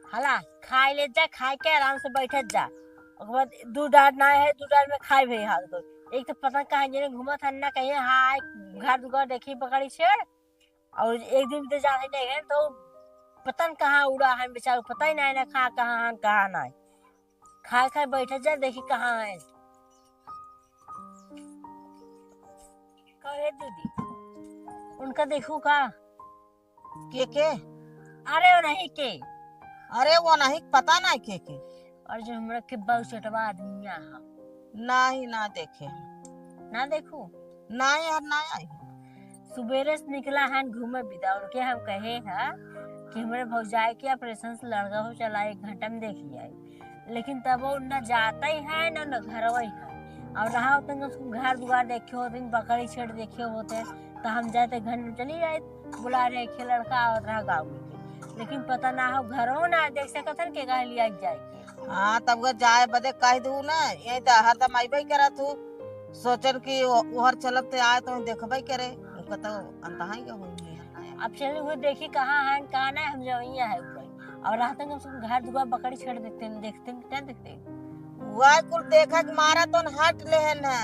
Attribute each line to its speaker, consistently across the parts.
Speaker 1: हला खाए ले जा, खाए के आराम से बैठत जा। ओकर बाद दूध डाल ना है, दूध डाल में खाए भी हाल तो एक तो पता कहाँ जने घूमत हन ना कहीं हाय घर दुगर देखी पकड़ी छेड़। और एक दिन तो जाते नहीं है तो पता न कहाँ उड़ा है बेचारा, पता ही नहीं ना खा कहाँ हन कहाँ नहीं। खाए खाए बैठत जा देखी कहाँ है। कहे दीदी उनका देखू का
Speaker 2: के
Speaker 1: अरे वो नहीं के
Speaker 2: अरे वो नहीं पता ना के
Speaker 1: और जो हमरा के बहु चटवा आदमी यहाँ
Speaker 2: नहीं ना देखे
Speaker 1: ना देखू
Speaker 2: ना यार ना आई
Speaker 1: सुबेरे से निकला है घूमे बिदा उनके हम कहे है कि हमारे भौजाई के ऑपरेशन से लड़का हो चला 1 घंटा में देख लिया, लेकिन तब वो न जाता ही है न घर ही है। और रहा होते उसको घर दुआर देखे होते बकरी छेड़ देखे होते तो हम जाते घर में चली जाए बुला रहे खे लड़का और रहा गाँव में, लेकिन पता ना हो घरों ना देख सकत के कह लिया जाए।
Speaker 2: हाँ तब वो जाए बदे कह दू ना यही तो हरदम अबे करा तू सोचन की उहर चलब ते आए तो देखबे करे उनका तो अंतहा ही होई।
Speaker 1: अब चले हुए देखी कहाँ है कहाँ नहीं, हम जवैया है ऊपर और रहते हैं उसको घर दुआ बकरी छेड़ देखते हैं क्या देखते हैं
Speaker 2: वह कुल देखा कि मारा तो हट ले है ना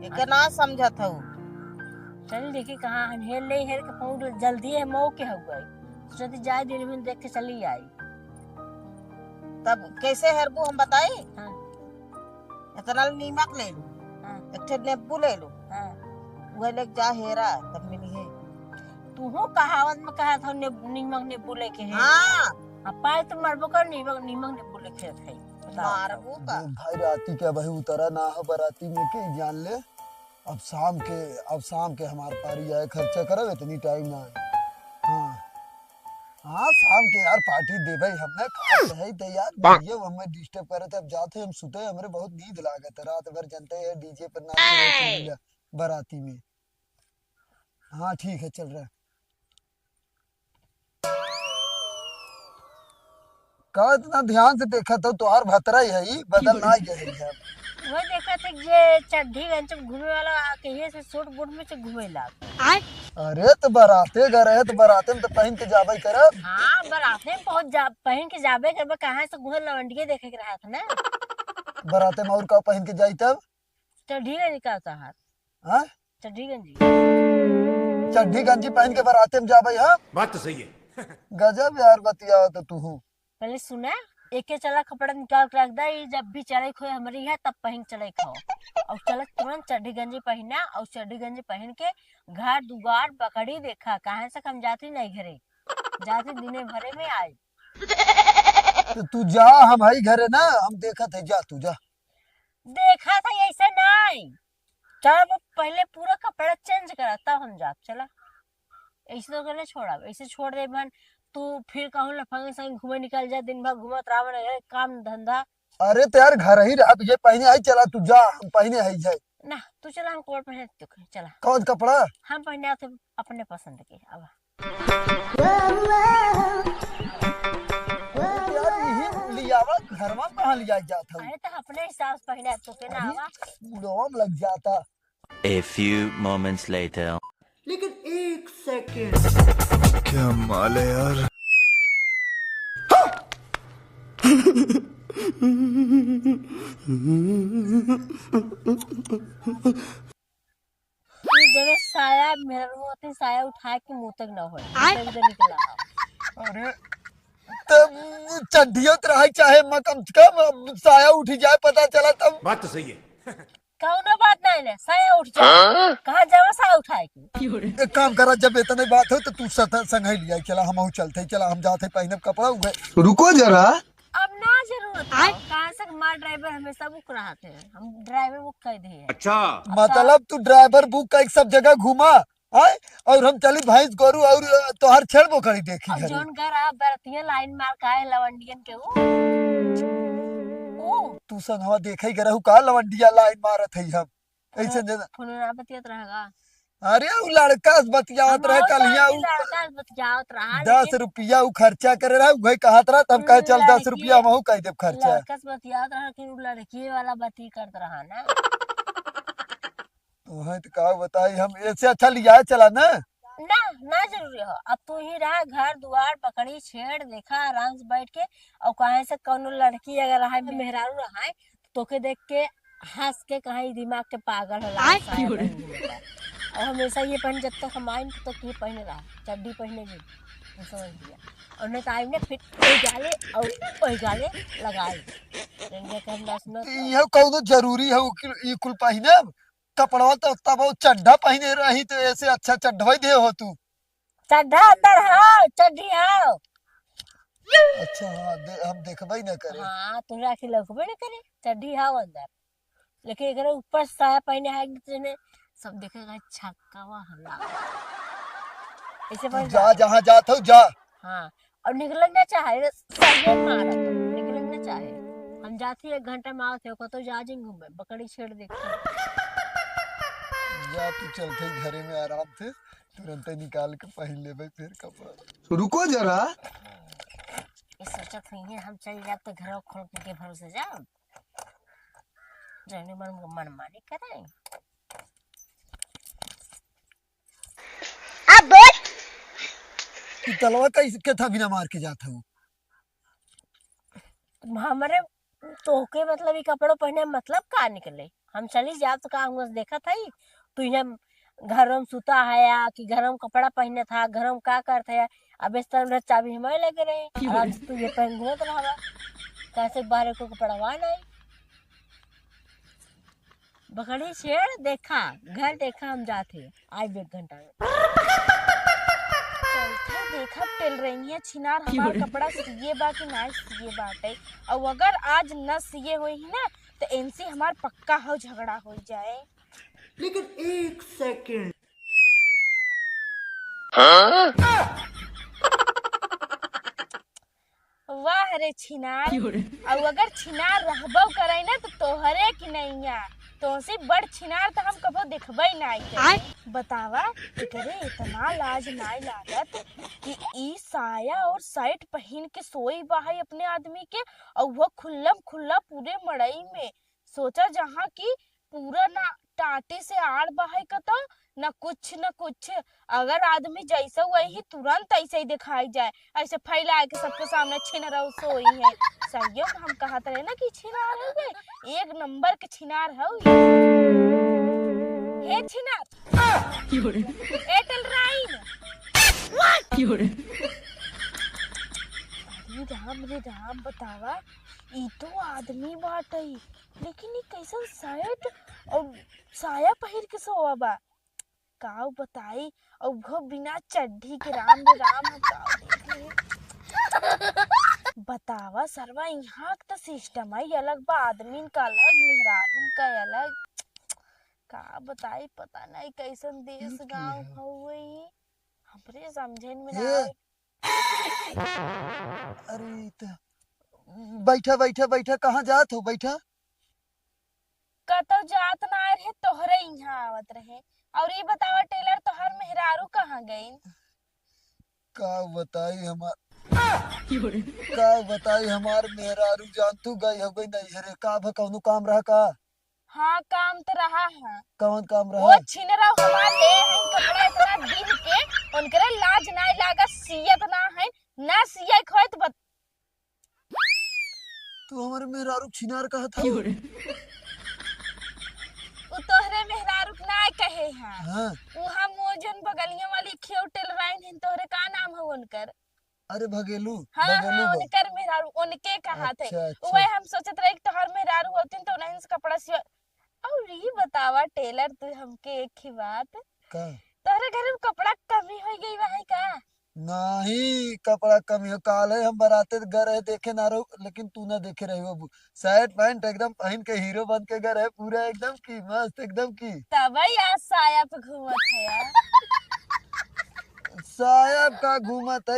Speaker 2: एक ना समझत हूँ।
Speaker 1: चल देखी कहाँ है हेल ले हेल के पहुंच जल्दी है मऊ के हो गई सोचती जाए दिन में देख के चली आई।
Speaker 2: तब कैसे हेरबू हम बताई।
Speaker 1: हाँ।
Speaker 2: इतना नीमक ले लू,
Speaker 1: हाँ।
Speaker 2: एक ठे नींबू ले लू,
Speaker 1: हाँ।
Speaker 2: वह लेके जा हेरा तब मिली है।
Speaker 1: तू हो कहावत में कहा था नीमक नींबू लेके है।
Speaker 2: हाँ
Speaker 1: अब पाए तो मरबो कर नीमक नींबू लेके थे
Speaker 2: मारबू का
Speaker 3: भाई राती के भाई उतरा ना हो बराती में के जान ले अब शाम के हमार पारी आए खर्चा करब इतनी टाइम ना आए। हाँ हाँ शाम के यार पार्टी दे भाई हमने है तो यार ये हमें डिस्टर्ब करे थे अब जाते हम सुते हमरे बहुत नींद लागत रात भर जनते हैं डीजे पर नाचते रहते बराती में। हाँ ठीक है चल रहा है का इतना ध्यान से देखा तो तुहार भतरा ही है बदल ना गए है।
Speaker 1: वो देखा था ये चड्ढी गंज घूमे वाला कहिए से सूट बूट में से घूमेला
Speaker 3: अरे तो बराते गए तो बराते में तो पहन के जाबे करब।
Speaker 1: हाँ बराते में पहुंच जा पहन के जाबे करबे कहाँ से घूमे लवंडिये देखे के रहा था ना
Speaker 3: बराते में और का पहन के जाई तब
Speaker 1: चड्ढी गंज का था
Speaker 3: हाँ
Speaker 1: चड्ढी गंजी
Speaker 3: चड्ढी गंजी पहन के बराते में जाबे। हाँ
Speaker 4: बात तो सही है।
Speaker 3: गजब यार बतिया तो तू
Speaker 1: पहले सुना एक के चला कपड़ा निकाल के रख दे जब भी चले खोए हमारी है तब पहन चले खाओ और चल तुरंत चड्ढी गंजी पहना और चड्ढी गंजी पहन के घर दुआर बकरी देखा कहाँ से हम जाती नहीं घरे जाती दिने भरे में आई
Speaker 3: तो तू जा हम भाई घरे ना हम देखा थे जा तू जा
Speaker 1: देखा था ऐसा नहीं चल वो पहले पूरा कपड़ा चेंज करा तब हम जा चला ऐसे तो करने छोड़ा ऐसे छोड़ दे बहन तू फिर कहूँ लफंगे संग घूमे निकल जा दिन भर घूमत रावण काम धंधा।
Speaker 3: अरे तो यार घर ही रह ये पहने आई चला तू जा हम पहने आई जाए
Speaker 1: ना तू चला हम कोट पहने चला
Speaker 3: कौन कपड़ा
Speaker 1: हम पहने आते अपने पसंद के अब
Speaker 3: यार यही लियावा घर में कहाँ लिया जाता
Speaker 1: अरे तो अपने हिसाब से पहने तो के ना आवा
Speaker 3: बुढ़वा लग जाता।
Speaker 5: A few moments later.
Speaker 6: लेकिन 1 सेकंड
Speaker 7: क्या माल है यार।
Speaker 1: जगह साया मेरा होती साया उठा के मुंह तक न हो निकला।
Speaker 3: अरे तब चड्डियों रहा चाहे मैं कम से कम साया उठी जाए पता चला तब
Speaker 4: बात तो सही है।
Speaker 1: कौनो बात नहीं ले साया उठ जाए कहाँ जावा साया उठाए की
Speaker 3: एक काम करा जब इतने बात हो तो तू संग ही लिया चला हम चलते चला हम जाते पहने कपड़ा उगे रुको जरा
Speaker 1: अब ना जरूरत है कहाँ से हमारा ड्राइवर हमेशा बुक रहा थे हम ड्राइवर बुक कर दिए
Speaker 4: अच्छा
Speaker 3: मतलब तू ड्राइवर बुक का एक सब जगह घुमा आए और हम चली भैंस गोरू और तोहर छेड़बो करी देखी
Speaker 1: अब जोन घर आप बरतिया लाइन मार का है लवंडियन के वो
Speaker 3: तू संग हवा देखा ही करहु का लवंडिया लाइन मारत है हम ऐसे
Speaker 1: फोन ना बतियत रहेगा।
Speaker 3: अरे उ लड़का बतियावत रहे कलिया
Speaker 1: लड़का बतियावत रहा
Speaker 3: 10 रुपया उ खर्चा करे रहा वही कहत रहा तब कहे चल 10 रुपया महू कह देब खर्चा
Speaker 1: लड़का बतियावत रहा कि लड़की वाला बती करत रहा ना
Speaker 3: तो है तो का बताई हम ऐसे अच्छा लिया चला ना
Speaker 1: ना ना जरूरी हो। अब तू ही रहा घर द्वार पकड़ी छेड़ देखा आराम से बैठ के, और कहीं से कोनो लड़की अगर रहा मेहरारू रहा है तो के देख के हंस के कहीं दिमाग के पागल हो रहा है। और हमेशा ये पहन जब तक हम आएंगे तो ये पहने रहा चड्डी पहने की तो समझ लिया। और नहीं तो आई ने फिर वही गाले और वही गाले लगाए रेंगे करना सुनो
Speaker 3: यह कौनो जरूरी है ई कुल पहिने कपड़वा तो तब वो चड्ढा पहने रही तो ऐसे अच्छा चड्ढवा ही दे हो तू।
Speaker 1: चड्ढा अंदर हो चड्डी हो।
Speaker 3: अच्छा हाँ हम देखबे न करे।
Speaker 1: हाँ तुम राखी लगबे न करे चड्डी हो अंदर, लेकिन अगर ऊपर साया पहने है तो सब देखेगा छक्कावा हल्ला ऐसे
Speaker 3: तू
Speaker 1: पहन
Speaker 3: जा जहाँ जात हो जा।
Speaker 1: हाँ और निकलना चाहे सही मारा तो निकलना चाहे हम जाती 1 घंटा में आवते हो तो जा जाएंगे घूमे बकरी छेड़ देखते
Speaker 3: जा तू चलते घरे में आराम से तुरंत निकाल के पहन लेबे फिर कपड़ा। रुको जरा
Speaker 1: इस सोचत हुई है हम चल जाते तो घर खोल के भरोसे जाओ रहने मन मानी करें।
Speaker 4: अब बोल
Speaker 3: ई तलवा कैसे था बिना मार के जाता हूँ।
Speaker 1: हमारे तोहके मतलब ये कपड़ों पहने मतलब का निकले हम चली जात तो का हुआ देखा था ही तू यहाँ घर में सुता है या कि घर में कपड़ा पहने था घर में का करते है। अब इस तरह चाबी हमारे लगे रहे आज तू ये पहन घूमत रहा कैसे बाहर को कपड़ा नहीं बकरी छेड़ देखा घर देखा हम जाते आई 1 घंटा में
Speaker 4: चलते देखा टेल रही है छिनार हमार कपड़ा सिए बा कि ना सिए बाटे और अगर आज न सिए होई ही ना तो इनसे हमार पक्का हो झगड़ा हो जाए।
Speaker 6: लेकिन 1 सेकंड।
Speaker 4: वाह रे छिनार और अगर छिनार रहबो करे ना तो तोहरे की नैया तोसे बड़ छिनार तो हम कबो देखबे नहीं बतावा एकरे इतना लाज नाई लागत कि ई साया और शर्ट पहन के सोई बाहर अपने आदमी के और वो खुल्लम खुल्ला पूरे मड़ई में सोचा जहाँ की पूरा ना टाटे से आड़ बाहर का तो न कुछ अगर आदमी जैसा वही तुरंत ऐसे ही दिखाई जाए ऐसे फैला के सबके सामने छिनरा सोई है सही हम कहते रहे ना कि छिनार हो गए 1 नंबर के छिनार हो हे छिनार एयरटेल राइन रे राम बतावा ई तो आदमी बाटे लेकिन ई कैसन शर्ट और साया पहिर के सोवा बा काऊ बताई और वो बिना चड्ढी के राम रे राम हम काऊ बतावा सरवा यहाँ का सिस्टम है अलग बा आदमी का अलग मेहरारून का अलग का बताई पता नहीं कैसन देश गांव हवे हमरे समझे में ना आवे।
Speaker 3: अरे बैठा कहाँ जात हो बैठा
Speaker 4: कतो जात ना आए रहे तोहरे यहाँ आवत रहे और ये बतावा टेलर तोहर मेहरारू कहाँ गई
Speaker 3: का बताई हमार मेहरारू जान तू गई हो गई नहीं हरे का कौनो काम रहा का।
Speaker 4: हाँ काम तो रहा है
Speaker 3: कौन काम
Speaker 4: वो
Speaker 3: रहा
Speaker 4: छिनरा हमार ले हैं कपड़ा इतना दिन के उनकरे लाज ना लागा सियत ना है ना सिया खोत बत
Speaker 3: तू हमारे मेहरारू छिनार कहा था।
Speaker 4: उ तोहरे मेहरारू ना कहे हैं
Speaker 3: हाँ
Speaker 4: उ हम वो जन बगलिया वाली खियो टेलराइन हैं तोहरे का नाम है उनकर
Speaker 3: अरे भगेलू
Speaker 4: हाँ
Speaker 3: भगेलू
Speaker 4: हाँ
Speaker 3: बा।
Speaker 4: उनकर मेहरारू उनके कहा थे
Speaker 3: अच्छा
Speaker 4: वही हम सोचत रहे कि तोहर मेहरारू होतिन तो उन्हें से कपड़ा सिया और ये बतावा टेलर तू हमके एक ही बात
Speaker 3: का
Speaker 4: तोहरे घर में कपड़ा कमी हो गई वही का
Speaker 3: नहीं कपड़ा कमी हो काल है हम बराते गए देखे ना रहो लेकिन तू ना देखे रही हो शर्ट पैंट एकदम पहन के हीरो बन के गए रहे पूरा एकदम की मस्त एकदम की
Speaker 4: तब आज साया पे घूमत है यार
Speaker 3: साहब का घूमत है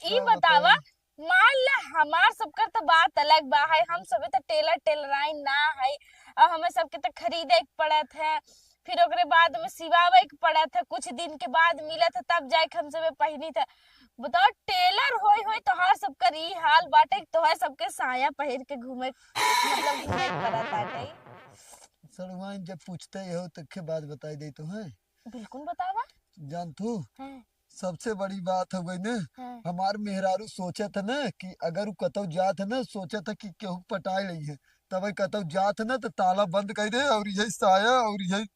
Speaker 4: ई बतावा मान ला हमार सबकर तो बात अलग बा है हम सबे तो टेलराइन ना है और हमें सबके तो खरीदे के पड़त है फिर ओकरे बाद में सिवावे के पड़त है कुछ दिन के बाद मिलत है तब जाके हम सबे पहनी था बताओ टेलर होई तोहार सबकर ई हाल बाटे तोहार सबके साया पहिर के घूमे मतलब घूमे के पड़त बाटे
Speaker 3: सलमान जब पूछते हो तो के बाद बताई दे तो है
Speaker 4: बिल्कुल बतावा
Speaker 3: जान तू
Speaker 4: हाँ,
Speaker 3: सबसे बड़ी बात हो गई ना,
Speaker 4: हाँ।
Speaker 3: हमार मेहरारू सोचा था ना कि अगर वो कतौ जात है ना, सोचा था कि केहू पटाए रही है, तब कतौ जात है ना तो ताला बंद कर दे और यही साया और यही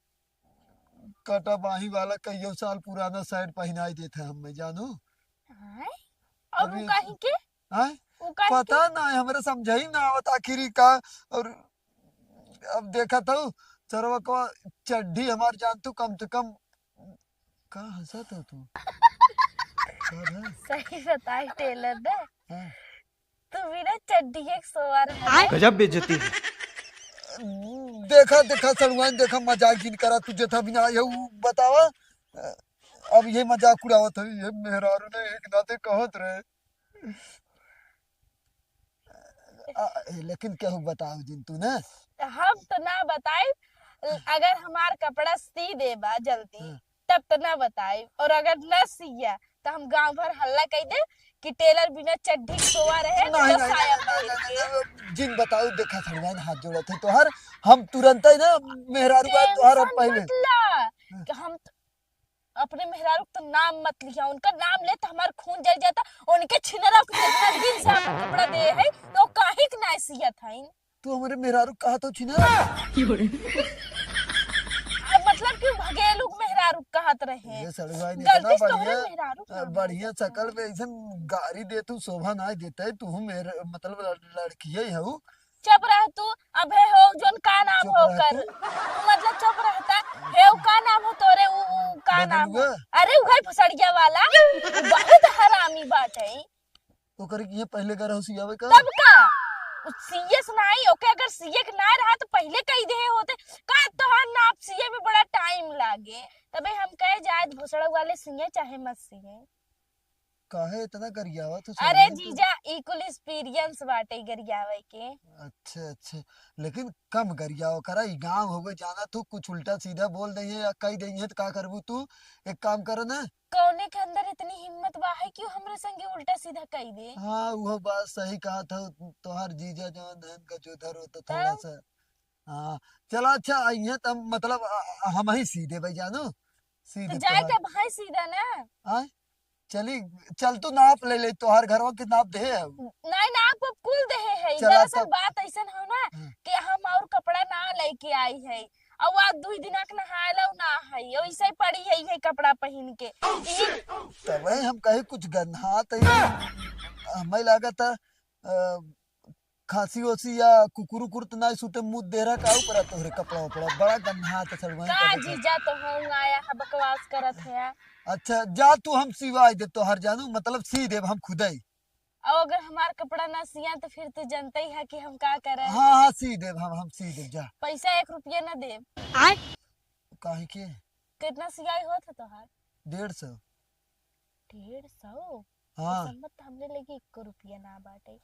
Speaker 3: कटा बाही वाला कईयो साल पुराना शर्ट पहनाई देते हम जानू।
Speaker 4: हाँ? और
Speaker 3: अब
Speaker 4: वो
Speaker 3: ये
Speaker 4: काहे के
Speaker 3: आय
Speaker 4: वो काहे के
Speaker 3: पता ना हमारे समझ ही ना आवत आखिरी का। और अब देखा तो चरवा को चड्ढी हमार जान तू कम से कम का हंसत हो तू का है?
Speaker 4: सही बताई टेलर ने।
Speaker 3: हाँ।
Speaker 4: तू बिना चड्डी के सोवर है।
Speaker 6: गजब बेइज्जती है।
Speaker 3: देखा देखा सलमान देखा मजाक जिन करा तुझे था बिना ये बतावा। अब ये मजाक उड़ावत है ये मेहरारू ने एक नाते कहत रहे। लेकिन क्या बताओ जिन तू ना।
Speaker 4: हम तो ना बताई। अगर हमार कपड़ा सी देबा जल्दी
Speaker 3: हाँ।
Speaker 4: तब तो ना बताई, और अगर न सिया तो हम गांव भर हल्ला कह दे कि टेलर बिना चड्डी के सोवा रहे तो
Speaker 3: नहीं
Speaker 4: साया पहन के।
Speaker 3: जिन बताओ देखा सलमान हाथ जोड़ा थे तोहर हम तुरंत ही ना मेहरारू बात तोहर अब
Speaker 4: टेंशन
Speaker 3: पहले
Speaker 4: मत ला कि हम अपने मेहरारू का नाम मत लिया, उनका नाम ले तो हमारा खून जल जाता। उनके छिनरा को कितना दिन से हम कपड़ा दे है तो काहे के ना सिया था।
Speaker 3: तू हमारे मेहरारू कहा तो छिना।
Speaker 4: अब मतलब कि भगेलू के मेहरारू कहत रहे।
Speaker 3: ये सलमान
Speaker 4: गलती
Speaker 3: इतना
Speaker 4: से तोहरे
Speaker 3: बढ़िया
Speaker 4: मेहरारू का
Speaker 3: बढ़िया शकल में ऐसा गाड़ी दे तू शोभा ना देता है तू मेरे मतलब लड़की ही हूँ।
Speaker 4: चुप रह तू। अब है हो जोन का नाम
Speaker 3: चुप
Speaker 4: हो
Speaker 3: रह
Speaker 4: कर
Speaker 3: तू।
Speaker 4: मतलब चुप रहता है। वो का नाम हो तोरे उ का नाम हो?
Speaker 3: बदलुआ।
Speaker 4: अरे वो है फसड़िया वाला उ बहुत हरामी बात है।
Speaker 3: तो करे कि ये पहले का रहो सियावे का।
Speaker 4: तब का सीएस नहीं ओके, अगर सीए के ना रहा तो पहले कही दे होते का तोहार नाप सीए में बड़ा टाइम लागे। तबे हम कहे जाए भोसड़ा वाले सीए चाहे मत सीए।
Speaker 3: काहे इतना गरियावा तो
Speaker 4: अरे
Speaker 3: सलमान तू।
Speaker 4: जीजा इक्वल एक्सपीरियंस बाटे गरियावे के।
Speaker 3: अच्छा अच्छा लेकिन कम गरियावा करा ई गांव हो गए जाना तू कुछ उल्टा सीधा बोल दही है या कही दही है तो का करबू तू। एक काम करो ना।
Speaker 4: कौने के अंदर इतनी हिम्मत बा है कि हमरे संगे उल्टा सीधा कही दे।
Speaker 3: हाँ वो बात सही कहा था तोहार जीजा जवान धन का जो धर होता थोड़ा
Speaker 4: तब
Speaker 3: सा। हाँ चलो अच्छा ये तो मतलब हम ही सीधे भाई जानो
Speaker 4: तो
Speaker 3: सीधे
Speaker 4: जाए
Speaker 3: तोहार।
Speaker 4: के भाई सीधा ना।
Speaker 3: हाँ चली चल तू नाप ले ले तोहार घरवा के नाप दे अब।
Speaker 4: नहीं ना आप कुल दे है।
Speaker 3: चला
Speaker 4: दरअसल
Speaker 3: तब।
Speaker 4: बात ऐसा हो ना
Speaker 3: हाँ।
Speaker 4: कि हम और कपड़ा ना लेके आई है और आज 2 दिन के नहायला ना है वैसे ही पड़ी है कपड़ा पहन के।
Speaker 3: तब हम कहे कुछ गन्हा तो हमें लागत खांसी ओसी या कुकुर उकुर तो नहीं सूते मुंह दे रहा का ऊपर तोहरे कपड़ा उपड़ा बड़ा गन्हा तो सलमान
Speaker 4: का
Speaker 3: का
Speaker 4: जीजा तो हम आया है बकवास करत है।
Speaker 3: अच्छा जा तू हम सिवाय दे तोहर जानू मतलब सी देब हम खुद ही।
Speaker 4: और अगर हमार कपड़ा ना सिया तो फिर तो जानते ही है कि हम का करें।
Speaker 3: हाँ हाँ सी देब हम सी देब जा।
Speaker 4: पैसा 1 रुपया ना दे।
Speaker 3: काहे के
Speaker 4: कितना सियाई होत है तोहार?
Speaker 3: 150।
Speaker 4: 150।
Speaker 3: हाँ
Speaker 4: सम्मत हमरे लगे 1 रुपया ना बाटे।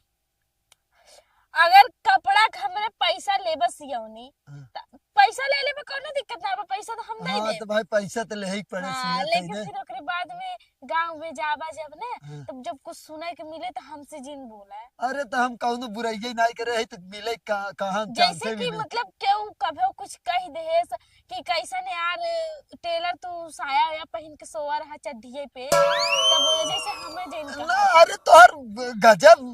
Speaker 4: अगर कपड़ा के हमरे पैसा लेबे सियौनी
Speaker 3: हाँ।
Speaker 4: पैसा ले लेबे कोनो दिक्कत ना बा, पैसा तो हम दे
Speaker 3: हाँ
Speaker 4: दे।
Speaker 3: तो भाई पैसा तो ले ही पड़े
Speaker 4: हाँ
Speaker 3: सिया
Speaker 4: लेकिन
Speaker 3: कहीं
Speaker 4: फिर ओकरे बाद में गांव में जाबा जब ने
Speaker 3: हाँ।
Speaker 4: तब जब कुछ सुने के मिले तो हमसे जिन बोला।
Speaker 3: अरे तो हम कौनो बुराई नहीं करे है तो मिले कहाँ
Speaker 4: जैसे
Speaker 3: चांसे
Speaker 4: कि
Speaker 3: मिले।
Speaker 4: मतलब केहू कभो कुछ कह दे कि कैसन यार टेलर तू साया या पहन के सोवा रहा चड्ढिए पे तब जैसे हमें जिन
Speaker 3: ना अरे तोहर गजब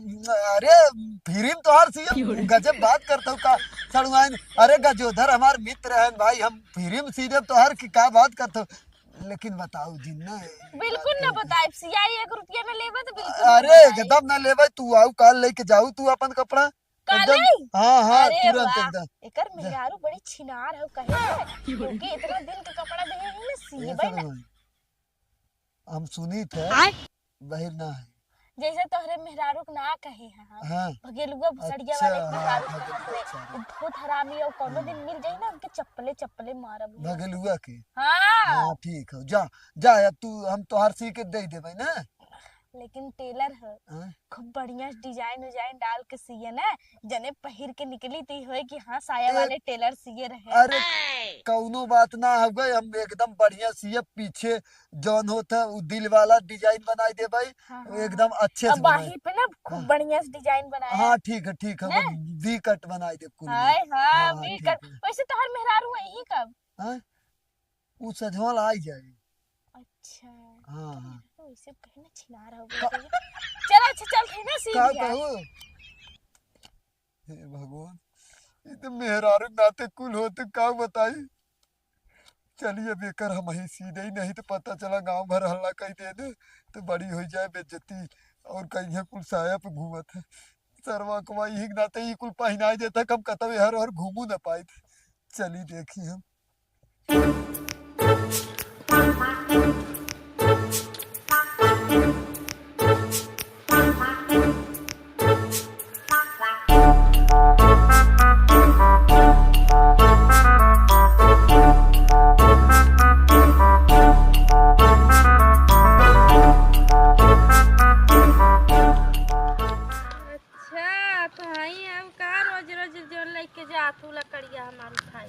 Speaker 3: अरे फिर तोहर सीएम गजब बात करता हूँ का सड़ुआइन। अरे गजोधर हमार मित्र है भाई हम फिर सीधे तोहर की का बात करता हूँ। लेकिन बताओ जिन ना
Speaker 4: बिल्कुल ना बताए सियाई 1 रुपया ना लेबे तो बिल्कुल ना
Speaker 3: अरे
Speaker 4: बताई।
Speaker 3: एकदम ना लेबै तू आऊ काल लेके जाऊ तू अपन कपड़ा
Speaker 4: काले?
Speaker 3: एकदम। हाँ हाँ
Speaker 4: अरे
Speaker 3: तुरंत
Speaker 4: वाह,
Speaker 3: एकदम।
Speaker 4: एकर मेहरारू बड़ी छिनार है कहे क्योंकि इतना दिन के कपड़ा दे है ना
Speaker 3: ये
Speaker 4: सीबे ना।
Speaker 3: सड़ुआइन, हम सुनी थे बहिर ना है।
Speaker 4: जैसे तोहरे मेहरारू के ना कहे हैं हम
Speaker 3: हाँ
Speaker 4: भगेलुआ भुसड़िया
Speaker 3: अच्छा,
Speaker 4: वाले
Speaker 3: हाँ,
Speaker 4: मेहरारू
Speaker 3: भगेलुआ,
Speaker 4: कहत रहे
Speaker 3: अच्छा।
Speaker 4: वो बहुत हरामी और कोनो दिन मिल जाई ना उनके चप्पले चप्पले मारब।
Speaker 3: भगलुआ के।
Speaker 4: हाँ
Speaker 3: हाँ ठीक है जा जा अब तू हम तोहार सी के दे देबै ना।
Speaker 4: लेकिन टेलर है
Speaker 3: हाँ?
Speaker 4: खूब बढ़िया डिजाइन उजाइन डाल के सिए ना जने पहिर के निकली थी होए कि हाँ साया वाले टेलर सिए रहे।
Speaker 3: अरे कौनो बात ना हो गई हम एकदम बढ़िया सीए पीछे जौन होता वो दिल वाला डिजाइन बनाई दे भाई
Speaker 4: हाँ,
Speaker 3: एकदम अच्छे
Speaker 4: अब
Speaker 3: से बनाए।
Speaker 4: बाही पे ना खूब बढ़िया से डिजाइन बनाया।
Speaker 3: हाँ ठीक है
Speaker 4: ना?
Speaker 3: वी कट बनाई दे कुल में।
Speaker 4: हाय हाँ
Speaker 3: हाँ,
Speaker 4: भी
Speaker 3: ठीक
Speaker 4: कर
Speaker 3: है।
Speaker 4: वैसे तोहर मेहरारू यही कब?
Speaker 3: हाँ? वो सजवाल आई जाए।
Speaker 4: अच्छा
Speaker 3: हाँ हाँ
Speaker 4: तो इसे कहीं ना छिना रहा होगा चल अच्छा चल थे ना
Speaker 3: का
Speaker 4: सीरिया
Speaker 3: कहू हे भगवान ये तो मेहरारू नाते कुल होते का बताई। चलिए बेकर हम ही सीधे ही नहीं तो पता चला गांव भर हल्ला कही दे दे तो बड़ी हो जाए बेइज्जती और कहीं कुल साया पे घूमत है सरवा कवा यही नाते ही कुल पहनाई देता कम कतवे हर हर घूमू न पाए थे। चली देखी हम
Speaker 4: अच्छा तो हई हम का रोज रोज जो लेके जातू लकड़िया हमार उठाई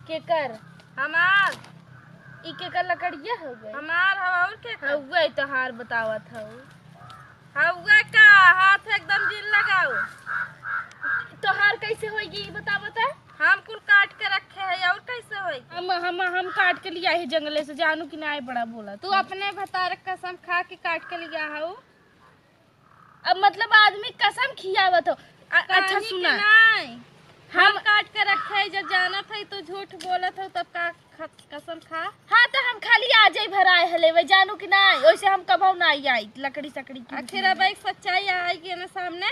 Speaker 4: के कर हमार ई के कर लकड़िया हो गए हमार और के हउए तो हार बतावत हऊ हउए का हाथ एकदम जिल लगाओ तो हार कैसे होगी ई बता बता हम कुल काट के रखे है और कैसे होगी हम काट के लिया है जंगले से जानू कि ना बड़ा बोला तू अपने भतार कसम खा के काट के लिया हऊ अब मतलब आदमी कसम खियावत हो अच्छा सुना हम काट के रखे जब जाना था तो झूठ बोलत हो तब का कसम खा हाँ तो हम खाली आ जाई भराए हले वे जानू कि ना वैसे हम कबहू ना आई लकड़ी सकड़ी की आखिर अब एक सच्चाई आएगी ना सामने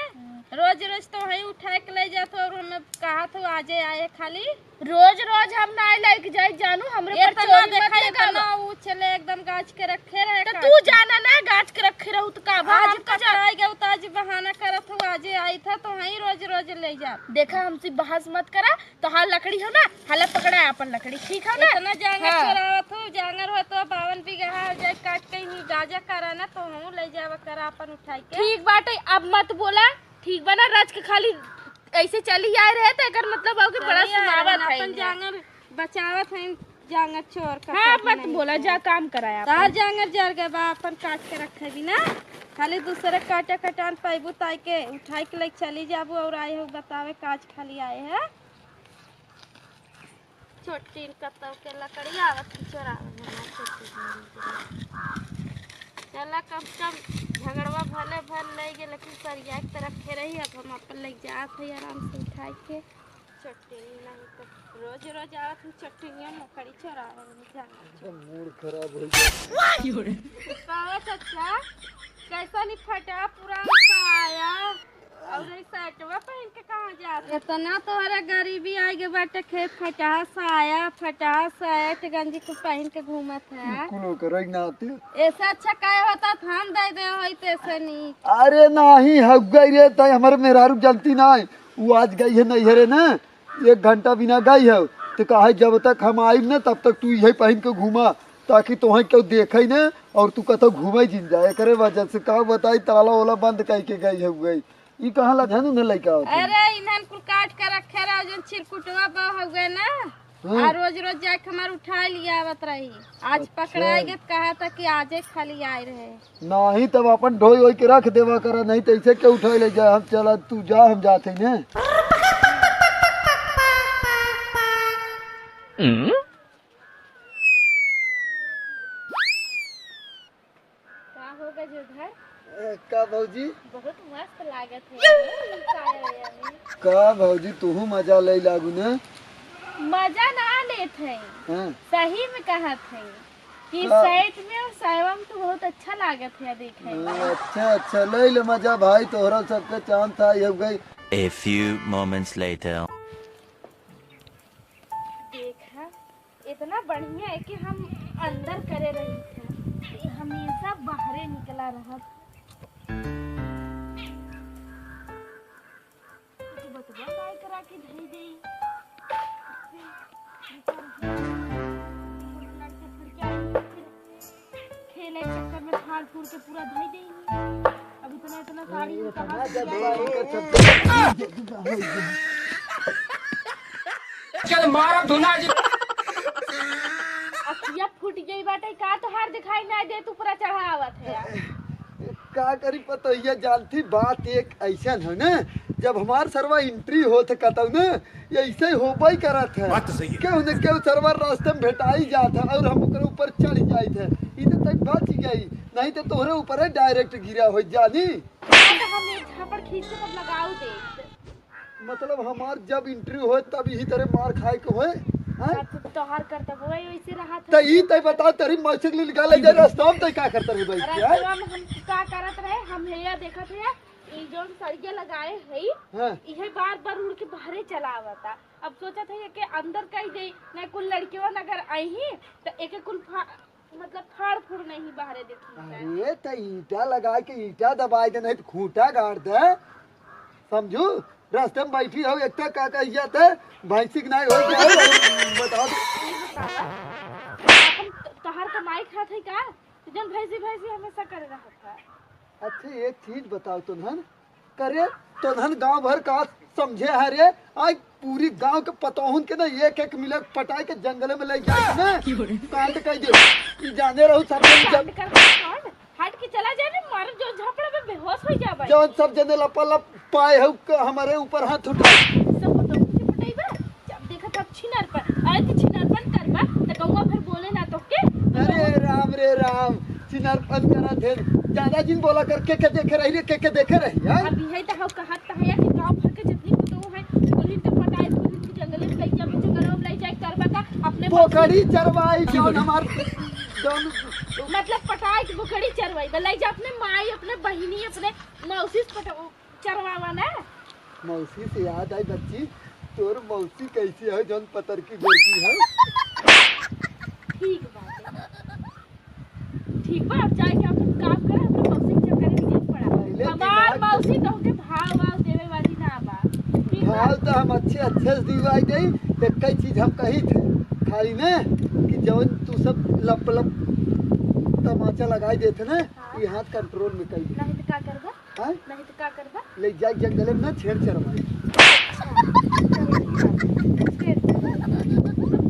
Speaker 4: रोज रोज तो वही उठा के ले जाते और हमें कहा तो आज आए खाली रोज रोज हम ना लेके जाए जानू हमरे पर चोर देखाएगा ना वो चले एकदम गाछ के रखे रहे तो तू जाना ना गाछ के रखे रहू तो का आज कटाएगा तो आज बहाना करत हो आज आई था तो वही रोज रोज ले जा देखा हमसे बहस मत करा तो हां लकड़ी हो ना हला पकड़ा अपन लकड़ी ठीक है ना इतना जांगर चोरावत हो जांगर हो तो 52 बीघा हो जाए काट के ही गाजा करा ना तो हम ले जावा करा अपन उठाई के ठीक बाटे अब मत बोला ठीक बना राज के खाली ऐसे चली आए रहे तो एकर मतलब हो कि बड़ा सुनावत है अपन जांगर बचावत है जांगर चोर का हां मत बोला जा काम कराया तार जांगर जर गए बा अपन काट के रखे भी ना खाली दूसरे काटा कटान पाइबू ताई के उठाई के ले चली जाबू और आए हो बतावे काज खाली आए है छोटी कतौ के लकड़ी आवत चोरावे चला कम झगड़वा भले भल ले गे लेकिन सरिया के तरफ खे रही अब हम अपन ले जात है आराम से उठाई के चट्टी नहीं तो रोज रोज आवत चट्टियां मकड़ी चोरावे
Speaker 3: मूड खराब हो गया।
Speaker 4: अच्छा कैसा नहीं फटा पूरा साया और सटवा पहन के कहां जात इतना तोहरा गरीबी आई गे बाटे खेत फटा साया गंजी को पहन के घूमत है
Speaker 3: कुलो करई ना आते
Speaker 4: ऐसा अच्छा काय होता हम दे दे होई तैसे नहीं
Speaker 3: अरे नहीं हग गई रे तय हमर मेहरारू जानती ना वो आज गई है नहीं रे ना 1 घंटा बिना गई है तो कहा जब तक हम आई ना तब तक तू यही पहन के घूमा ताकि तुहे क्यों देखे ना और तू कतो घूमे जिन जाए करे वजह से का बताई ताला वाला बंद कह के गई है गई ई कहां ला धनु न लइका होत
Speaker 4: अरे इन्हन कुल काट के रखे रहो जो चिरकुटवा बा हो गए ना आ रोज रोज जाके हमार उठा लिया आवत रही आज पकड़ाएगे कहा था कि आजे खाली आए रहे
Speaker 3: नहीं तब अपन ढोई होई के रख देवा करा नहीं तो ऐसे के उठा ले जा हम चला तू जा हम जाते ने
Speaker 4: का होगा जो घर
Speaker 3: का भौजी
Speaker 4: बहुत मस्त लागत है
Speaker 3: का भौजी तू मजा ले लागू ना
Speaker 4: मजा ना लेत है
Speaker 3: हां
Speaker 4: सही में कहत है कि साइड में और साइवा में तो बहुत अच्छा लागत है देखे
Speaker 3: अच्छा ले ले मजा भाई तोहरा सबके चांद था ये गई।
Speaker 5: A few moments later.
Speaker 4: देखा इतना बढ़िया है कि हम अंदर करे रही थे हमेशा बाहरे निकला रहा बतवा काय करा के धई देई खेले चक्कर में फाड़ फूड़ के पूरा धई देई अब इतना साड़ी
Speaker 7: चल मारा धुना जी
Speaker 4: अखिया फूट गई बाटे का तो हार दिखाई ना दे तू पूरा चढ़ावत है
Speaker 3: का करी पता ये जानती बात एक ऐसा है ना, जब हमार सरवा एंट्री होत कहता ना ये ऐसे होबा ही करत है। बात सही है। क्यों न क्यों सरवा रास्ते में भेटाई जात है और हम ओकरे ऊपर चढ़ जाइत है। ई तो तक बच गई, नहीं तो तोहरे ऊपर है डायरेक्ट गिरा हो जानी।
Speaker 4: तो हम एक झापड़ खींच के तब लगाओ दे।
Speaker 3: मतलब हमार जब एंट्री हो तब यही तरह मार खाए के होए।
Speaker 4: तोहार करता हुआ वैसे रहा था।
Speaker 3: तो ई तय बता तेरी मोटरसाइकिल निकाले जा रास्ता में तय का करत रहे भाई क्या?
Speaker 4: रास्ता में हम का करत रहे, हम हेया देखत है ई जोन सड़िया लगाए है
Speaker 3: हां
Speaker 4: इहे बार-बार उड़ के बाहरे चला आवता। अब सोचत है कि अंदर कई दे ना कुल लड़कियों अगर आई ही तो एक कुल मतलब फाड़ फूड़ नहीं बाहरे देखी।
Speaker 3: अरे तो ईटा लगा के ईटा दबाई दे, नहीं तो खूंटा गाड़ दे। समझू रास्ते में बैठी हो एक का कहिया थे भैंसी के नहीं हो गया। बताओ
Speaker 4: हम तोहार कमाई खात है का जन भैंसी हमेशा करे रहा था।
Speaker 3: अच्छा एक चीज बताओ तुनहन करे तुनहन गांव भर का समझे है रे, आज पूरी गांव के पतोहन के ना एक एक मिले पटाई के जंगल में ले जाए ना कांड कह दे जाने रहू सब
Speaker 4: हट के चला जाए ना मार जो झापड़ा में बेहोश हो जाबे।
Speaker 3: जो सब जने लपलप पाए हो हमारे ऊपर हाथ उठा
Speaker 4: सब तो मुझे पटाईबा जब देखा तब छिनार पर अरे तो छिनारपन करबा त गौवा फिर बोले ना तो के।
Speaker 3: अरे राम छिनारपन करा थे ज्यादा जिन बोला करके के देखे रही रे के देखे रही यार।
Speaker 4: अभी है त हम कहत त है कि गांव भर के जितनी तो है पुलिस के पटाई पुलिस के जंगल में ले जा जंगल में ले जाए करबा का अपने
Speaker 3: पोखड़ी चरवाई कौन हमार दोनों
Speaker 4: मतलब पटाई के बोखड़ी चरवाई ले जा अपने माई अपने बहिनी अपने मौसी चरवावा ना।
Speaker 3: मौसी से याद आई बच्ची तोर मौसी कैसी है जौन पतर की गोरकी है।
Speaker 4: ठीक बात है ठीक बा अब जाए के अपन काम करे अपने मौसी के चक्कर में नहीं पड़ा। हमार मौसी तो के भाव देवे वाली ना बा।
Speaker 3: भाव तो हम अच्छे से दिवाई दई तो कई चीज हम कही थे खाली ने कि जौन तू सब लप तमाचा लगाई देते ना ये हाथ कंट्रोल में कई
Speaker 4: नहीं तो का करबा
Speaker 3: हां
Speaker 4: नहीं तो का करबा
Speaker 3: ले जाए जंगल में ना छेड़ चरवाई।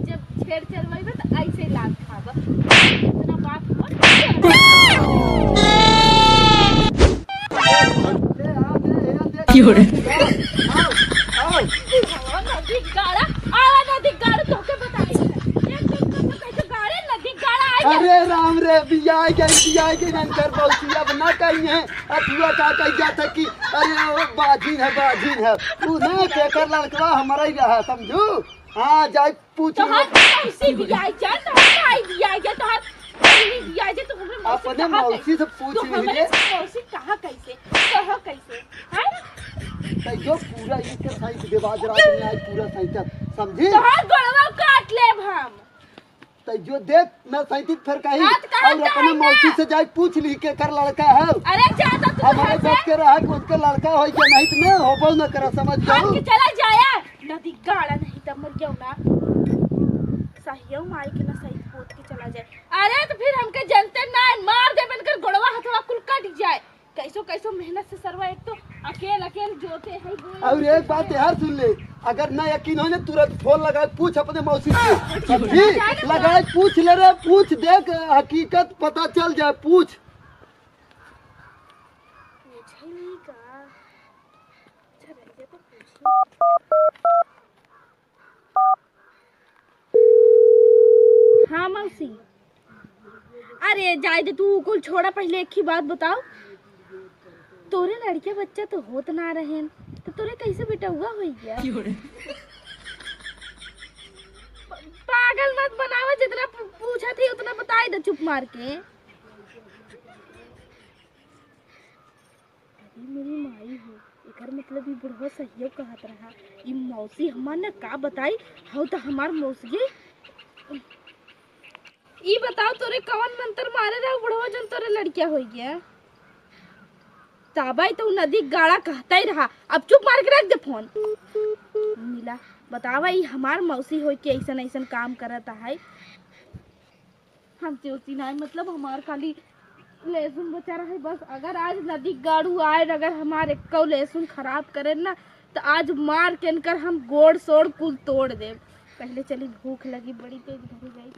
Speaker 4: जब छेड़ चरवाई में तो ऐसे लात खाबा इतना बात
Speaker 3: क्यों रे
Speaker 4: आओ नदी गाड़ा आवा नदी गाड़ा तो के बताई एक दिन को कैसे गाड़े नदी गाड़ा आ।
Speaker 3: अरे राम रे बिया के नंतर बहुतिया बना कही है अथुआ का कह जाता कि अरे वो बाजीन है तू ना के कर लड़कवा हमारा ही रहा समझू। हां जाए पूछ
Speaker 4: तो हां कैसे बिया जा तो आई बिया जा तो नहीं बिया जा तो हमरे
Speaker 3: अपने मौसी से पूछ
Speaker 4: तो
Speaker 3: लीजिए
Speaker 4: मौसी कहां कैसे कहां कैसे हैं
Speaker 3: तो जो पूरा इसके साइड देवाज रात में आई पूरा साइड समझी
Speaker 4: तो हां गड़वा काट लेब हम
Speaker 3: तो जो देख ना सैंतीस फिर कही और अपने मौसी से जाए पूछ ली के कर लड़का है।
Speaker 4: अरे जाता तू
Speaker 3: हमारे बात के रहा कि उसका लड़का हो या नहीं तो ना हो पाऊ ना करा समझ जाओ
Speaker 4: के चला जाया नदी गाड़ा नहीं तब मर जाऊ ना सही माई के ना सही पोत के चला जाए। अरे तो फिर हमके जनते ना मार दे बनकर गोड़वा हथवा कुल कट जाए कैसो मेहनत से सरवा एक तो अकेल जोते है
Speaker 3: और एक बात यार सुन ले अगर ना यकीन हो ना तुरंत फोन लगा पूछ अपने मौसी से समझी लगा पूछ ले रे पूछ देख हकीकत पता चल जाए पूछ
Speaker 4: हाँ मौसी अरे जाए दे तू कुल छोड़ा पहले एक ही बात बताओ तोरे लड़के बच्चा तो होत ना रहे तो तोरे कैसे बेटा हुआ हो गया पागल मत बनावा जितना पूछा थी उतना बताई दे चुप मार के। मेरी माई हो एकर मतलब ई बुढ़वा सहियो कहत रहा ई मौसी हमार ने का बताई हो तो हमार मौसी ई बताओ तोरे कौन मंत्र मारे रहा बुढ़वा जन तोरे लड़किया हो गया ताबाई तो नदी गाड़ा कहता ही रहा अब चुप मार के रख दे फोन। मिला बतावा ई हमार मौसी हो के ऐसा ऐसा काम करता है हमसे उसी ना मतलब हमार खाली लहसुन बचा रहा है बस। अगर आज नदी गाड़ू आए अगर हमारे कौ लहसुन खराब करे ना तो आज मार के इनकर हम गोड़ सोड़ कुल तोड़ दे। पहले चली भूख लगी बड़ी तेज घर जाई।